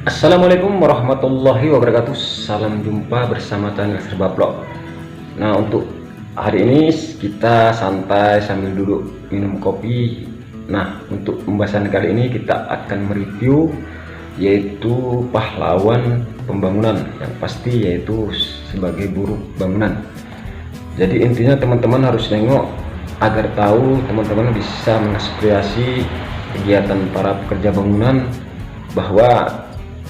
Assalamualaikum warahmatullahi wabarakatuh. Salam jumpa bersama channel Serba Vlog. Nah, untuk hari ini kita santai sambil duduk minum kopi. Nah, untuk pembahasan kali ini kita akan mereview yaitu pahlawan pembangunan, yang pasti yaitu sebagai buruh bangunan. Jadi intinya teman-teman harus nengok agar tahu teman-teman bisa mengaspirasi kegiatan para pekerja bangunan, bahwa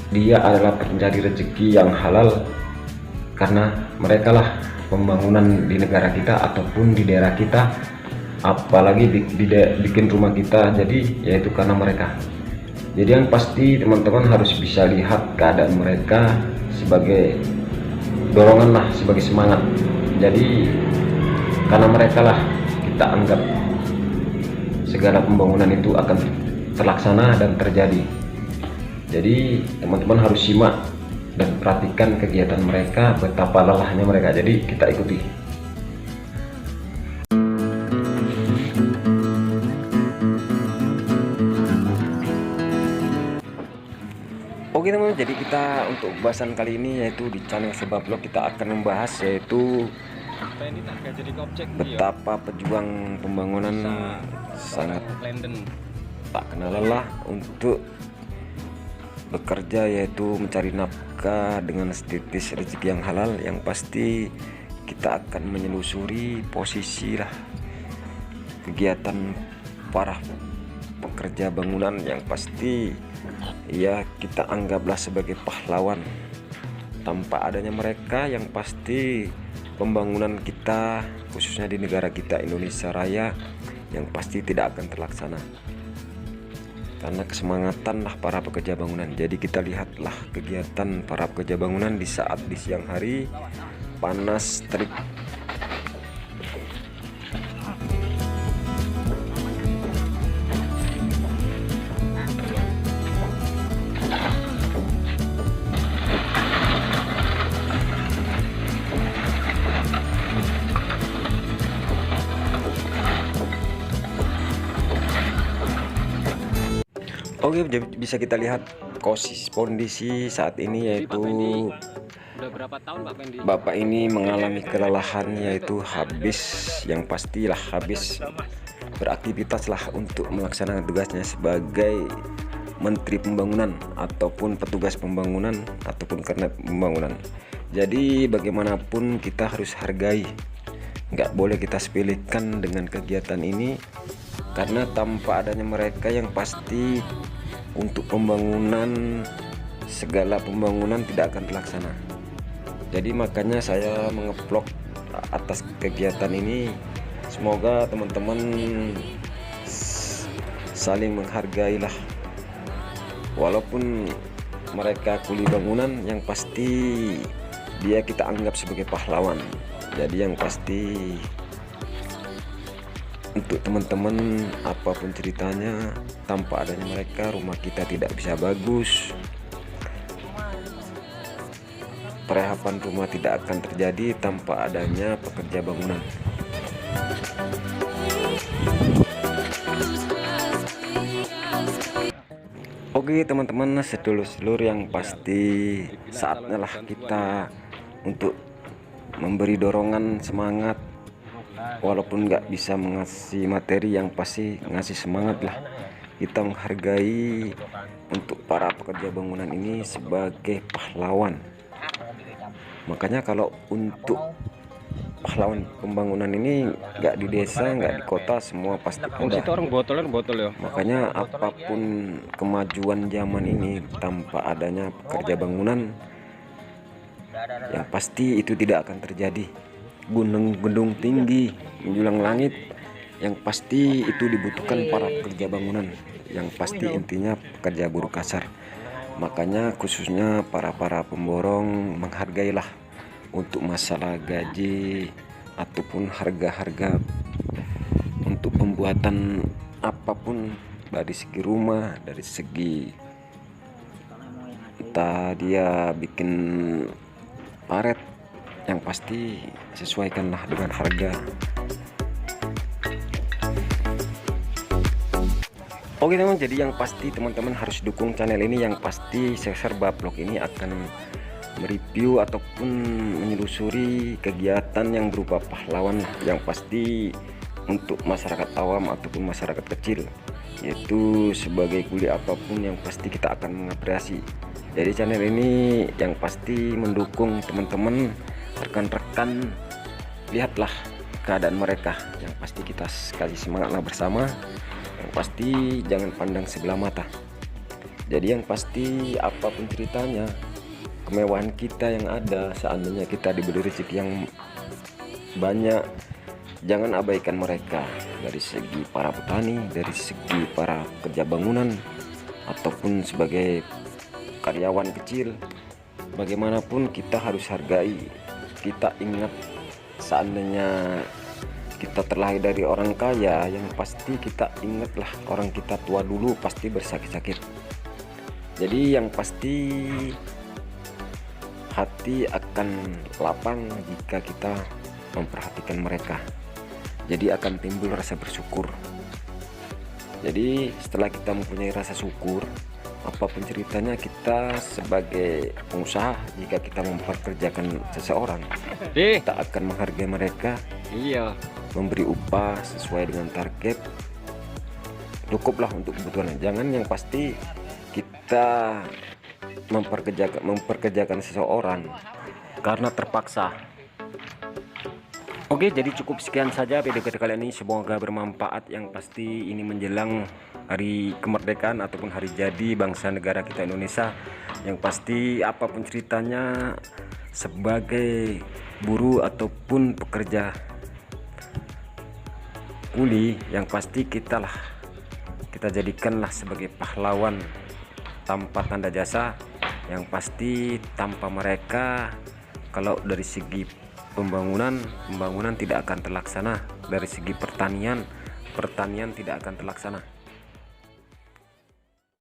dia adalah pencari rezeki yang halal, karena mereka lah pembangunan di negara kita ataupun di daerah kita, apalagi bikin rumah kita. Jadi yaitu karena mereka. Jadi yang pasti teman-teman harus bisa lihat keadaan mereka sebagai dorongan lah, sebagai semangat. Jadi karena mereka lah kita anggap segala pembangunan itu akan terlaksana dan terjadi. Jadi teman-teman harus simak dan perhatikan kegiatan mereka, betapa lelahnya mereka. Jadi kita ikuti. Oke teman-teman, jadi kita untuk pembahasan kali ini yaitu di channel Serba Vlog kita akan membahas yaitu betapa pejuang pembangunan sangat tak kenal lelah untuk bekerja, yaitu mencari nafkah dengan setitis rezeki yang halal. Yang pasti kita akan menyelusuri posisi lah kegiatan para pekerja bangunan, yang pasti ya kita anggaplah sebagai pahlawan. Tanpa adanya mereka, yang pasti pembangunan kita khususnya di negara kita Indonesia Raya yang pasti tidak akan terlaksana, karena kesemangatan lah para pekerja bangunan. Jadi kita lihatlah kegiatan para pekerja bangunan di saat di siang hari panas terik. Oke, bisa kita lihat kondisi saat ini, yaitu udah berapa tahun Bapak ini mengalami kelelahan, yaitu habis, yang pastilah habis beraktivitas lah untuk melaksanakan tugasnya sebagai Menteri Pembangunan ataupun petugas pembangunan ataupun kernet pembangunan. Jadi bagaimanapun kita harus hargai, nggak boleh kita sepelekan dengan kegiatan ini, karena tanpa adanya mereka yang pasti untuk pembangunan, segala pembangunan tidak akan terlaksana. Jadi makanya saya mengevlog atas kegiatan ini. Semoga teman-teman saling menghargai lah, walaupun mereka kuli bangunan, yang pasti dia kita anggap sebagai pahlawan. Jadi yang pasti untuk teman-teman, apapun ceritanya, tanpa adanya mereka rumah kita tidak bisa bagus, perehapan rumah tidak akan terjadi tanpa adanya pekerja bangunan. Oke teman-teman, sedulur-sedulur, yang pasti saatnya lah kita untuk memberi dorongan semangat, walaupun nggak bisa mengasih materi, yang pasti ngasih semangat lah. Kita menghargai untuk para pekerja bangunan ini sebagai pahlawan. Makanya kalau untuk pahlawan pembangunan ini nggak di desa, nggak di kota, semua pasti ada. orang botol ya. Makanya apapun kemajuan zaman ini, tanpa adanya pekerja bangunan, yang pasti itu tidak akan terjadi. Gunung-gunung tinggi menjulang langit, yang pasti itu dibutuhkan para pekerja bangunan, yang pasti intinya pekerja buruh kasar. Makanya khususnya para pemborong menghargailah untuk masalah gaji ataupun harga-harga untuk pembuatan apapun, dari segi rumah, dari segi entah dia bikin paret, yang pasti sesuaikanlah dengan harga. Oke teman, jadi yang pasti teman-teman harus dukung channel ini. Yang pasti Serba Vlog ini akan mereview ataupun menelusuri kegiatan yang berupa pahlawan yang pasti untuk masyarakat awam ataupun masyarakat kecil, yaitu sebagai kuli apapun yang pasti kita akan mengapresiasi. Jadi channel ini yang pasti mendukung teman-teman, rekan-rekan, lihatlah keadaan mereka, yang pasti kita kasih semangatlah bersama. Yang pasti jangan pandang sebelah mata. Jadi yang pasti apapun ceritanya, kemewahan kita yang ada, seandainya kita diberi rezeki yang banyak, jangan abaikan mereka. Dari segi para petani, dari segi para kerja bangunan, ataupun sebagai karyawan kecil, bagaimanapun kita harus hargai. Kita ingat, seandainya kita terlahir dari orang kaya, yang pasti kita ingatlah orang kita tua dulu pasti bersakit-sakit. Jadi yang pasti hati akan lapang jika kita memperhatikan mereka. Jadi akan timbul rasa bersyukur. Jadi setelah kita mempunyai rasa syukur, apapun ceritanya, kita sebagai pengusaha, jika kita memperkerjakan seseorang, kita akan menghargai mereka. Iya, Memberi upah sesuai dengan target, cukuplah untuk kebutuhan. Jangan yang pasti kita memperkerjakan seseorang karena terpaksa. Oke, jadi cukup sekian saja video kita kali ini, semoga bermanfaat. Yang pasti ini menjelang hari kemerdekaan ataupun hari jadi bangsa negara kita Indonesia. Yang pasti apapun ceritanya, sebagai buruh ataupun pekerja kuli, yang pasti kita jadikanlah sebagai pahlawan tanpa tanda jasa. Yang pasti tanpa mereka, kalau dari segi pembangunan tidak akan terlaksana, dari segi pertanian tidak akan terlaksana.